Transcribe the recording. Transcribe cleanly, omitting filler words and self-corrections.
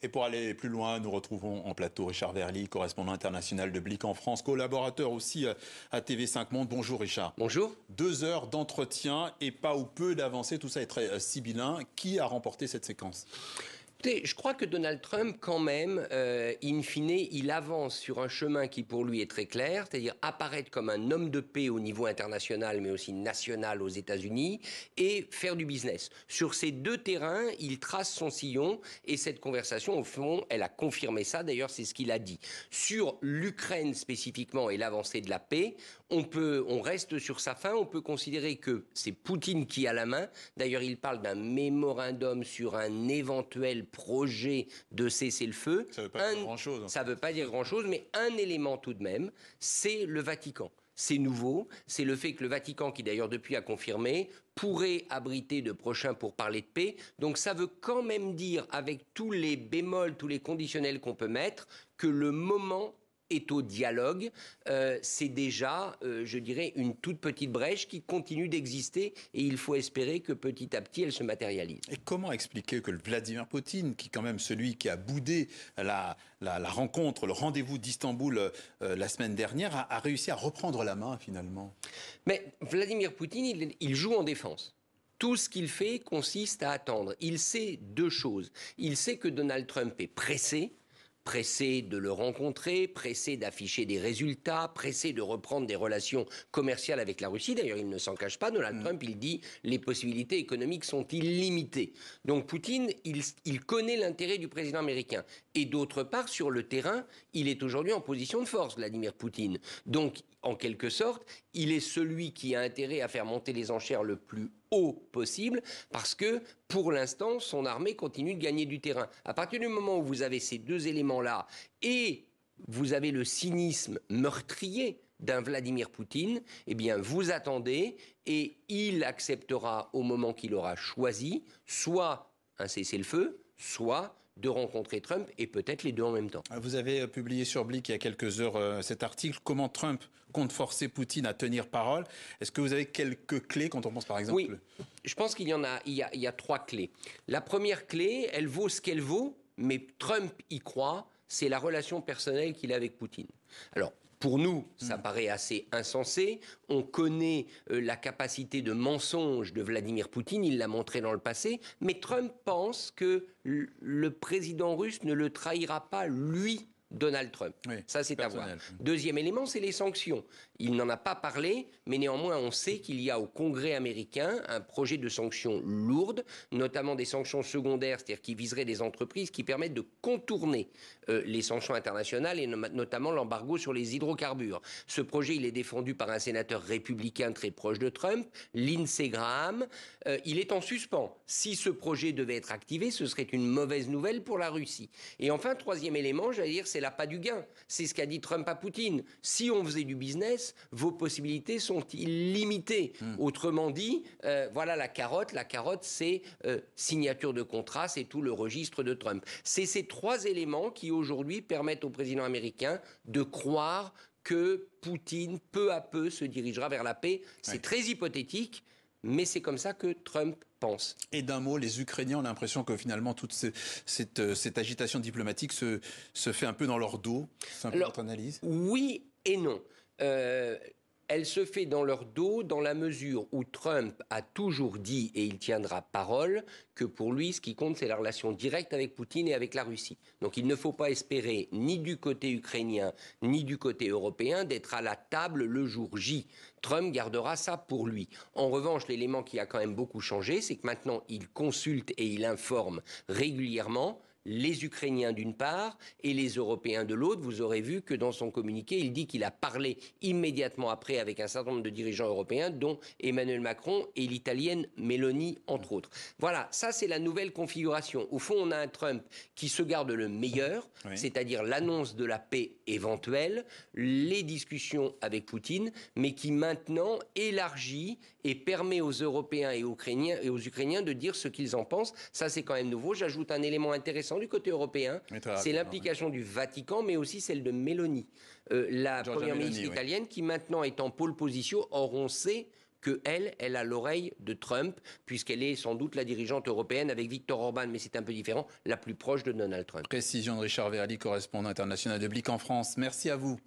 Et pour aller plus loin, nous retrouvons en plateau Richard Verly, correspondant international de Blick en France, collaborateur aussi à TV5 Monde. Bonjour Richard. Bonjour. 2 heures d'entretien et pas ou peu d'avancées, tout ça est très sibyllin. Qui a remporté cette séquence ? Écoutez, je crois que Donald Trump, quand même, in fine, il avance sur un chemin qui pour lui est très clair, c'est-à-dire apparaître comme un homme de paix au niveau international, mais aussi national aux États-Unis, et faire du business. Sur ces deux terrains, il trace son sillon, et cette conversation, au fond, elle a confirmé ça. D'ailleurs, c'est ce qu'il a dit. Sur l'Ukraine spécifiquement et l'avancée de la paix, on reste sur sa fin. On peut considérer que c'est Poutine qui a la main. D'ailleurs, il parle d'un mémorandum sur un éventuel projet de cessez-le-feu. Ça ne veut pas dire grand-chose. Ça ne veut pas dire grand-chose, mais un élément tout de même, c'est le Vatican. C'est nouveau, c'est le fait que le Vatican, qui d'ailleurs depuis a confirmé, pourrait abriter de prochains pourparlers de paix. Donc ça veut quand même dire, avec tous les bémols, tous les conditionnels qu'on peut mettre, que le moment est au dialogue. C'est déjà, je dirais, une toute petite brèche qui continue d'exister et il faut espérer que petit à petit, elle se matérialise. Et comment expliquer que Vladimir Poutine, qui est quand même celui qui a boudé la rencontre, le rendez-vous d'Istanbul la semaine dernière, a réussi à reprendre la main finalement ? Mais Vladimir Poutine, il joue en défense. Tout ce qu'il fait consiste à attendre. Il sait deux choses. Il sait que Donald Trump est pressé de le rencontrer, pressé d'afficher des résultats, pressé de reprendre des relations commerciales avec la Russie. D'ailleurs, il ne s'en cache pas. Donald Trump, il dit les possibilités économiques sont illimitées. Donc Poutine, il connaît l'intérêt du président américain. Et d'autre part, sur le terrain, il est aujourd'hui en position de force, Vladimir Poutine. Donc, en quelque sorte, il est celui qui a intérêt à faire monter les enchères le plus haut possible, parce que, pour l'instant, son armée continue de gagner du terrain. À partir du moment où vous avez ces deux éléments-là, et vous avez le cynisme meurtrier d'un Vladimir Poutine, eh bien, vous attendez, et il acceptera au moment qu'il aura choisi, soit un cessez-le-feu, soit de rencontrer Trump, et peut-être les deux en même temps. Vous avez publié sur Blick il y a quelques heures cet article, comment Trump compte forcer Poutine à tenir parole. Est-ce que vous avez quelques clés quand on pense par exemple... Oui, je pense qu'il y en a, il y a 3 clés. La première clé, elle vaut ce qu'elle vaut, mais Trump y croit, c'est la relation personnelle qu'il a avec Poutine. Alors, pour nous, ça paraît assez insensé. On connaît la capacité de mensonge de Vladimir Poutine, il l'a montré dans le passé, mais Trump pense que le président russe ne le trahira pas, lui, Donald Trump. Oui, ça, c'est à voir. Deuxième élément, c'est les sanctions. Il n'en a pas parlé, mais néanmoins, on sait qu'il y a au Congrès américain un projet de sanctions lourdes, notamment des sanctions secondaires, c'est-à-dire qui viseraient des entreprises qui permettent de contourner les sanctions internationales et notamment l'embargo sur les hydrocarbures. Ce projet, il est défendu par un sénateur républicain très proche de Trump, Lindsey Graham. Il est en suspens. Si ce projet devait être activé, ce serait une mauvaise nouvelle pour la Russie. Et enfin, troisième élément, j'allais dire, c'est l'appât du gain. C'est ce qu'a dit Trump à Poutine. Si on faisait du business, vos possibilités sont illimitées. Autrement dit, voilà la carotte. La carotte, c'est signature de contrat, c'est tout le registre de Trump. C'est ces 3 éléments qui, aujourd'hui, permettent au président américain de croire que Poutine, peu à peu, se dirigera vers la paix. C'est très hypothétique, mais c'est comme ça que Trump pense. Et d'un mot, les Ukrainiens ont l'impression que finalement toute cette agitation diplomatique se fait un peu dans leur dos. C'est un peu votre analyse ? Oui et non. Elle se fait dans leur dos dans la mesure où Trump a toujours dit, et il tiendra parole, que pour lui, ce qui compte, c'est la relation directe avec Poutine et avec la Russie. Donc il ne faut pas espérer, ni du côté ukrainien, ni du côté européen, d'être à la table le jour J. Trump gardera ça pour lui. En revanche, l'élément qui a quand même beaucoup changé, c'est que maintenant, il consulte et il informe régulièrement les Ukrainiens d'une part et les Européens de l'autre. Vous aurez vu que dans son communiqué, il dit qu'il a parlé immédiatement après avec un certain nombre de dirigeants européens, dont Emmanuel Macron et l'Italienne Meloni, entre autres. Voilà, ça c'est la nouvelle configuration. Au fond, on a un Trump qui se garde le meilleur, c'est-à-dire l'annonce de la paix éventuelle, les discussions avec Poutine, mais qui maintenant élargit et permet aux Européens et aux Ukrainiens de dire ce qu'ils en pensent. Ça c'est quand même nouveau. J'ajoute un élément intéressant du côté européen, c'est l'implication du Vatican, mais aussi celle de Meloni, la première ministre italienne, qui maintenant est en pole position. Or, on sait elle a l'oreille de Trump, puisqu'elle est sans doute la dirigeante européenne avec Viktor Orban, mais c'est un peu différent, la plus proche de Donald Trump. Précision de Richard Verly, correspondant international de Blick en France. Merci à vous.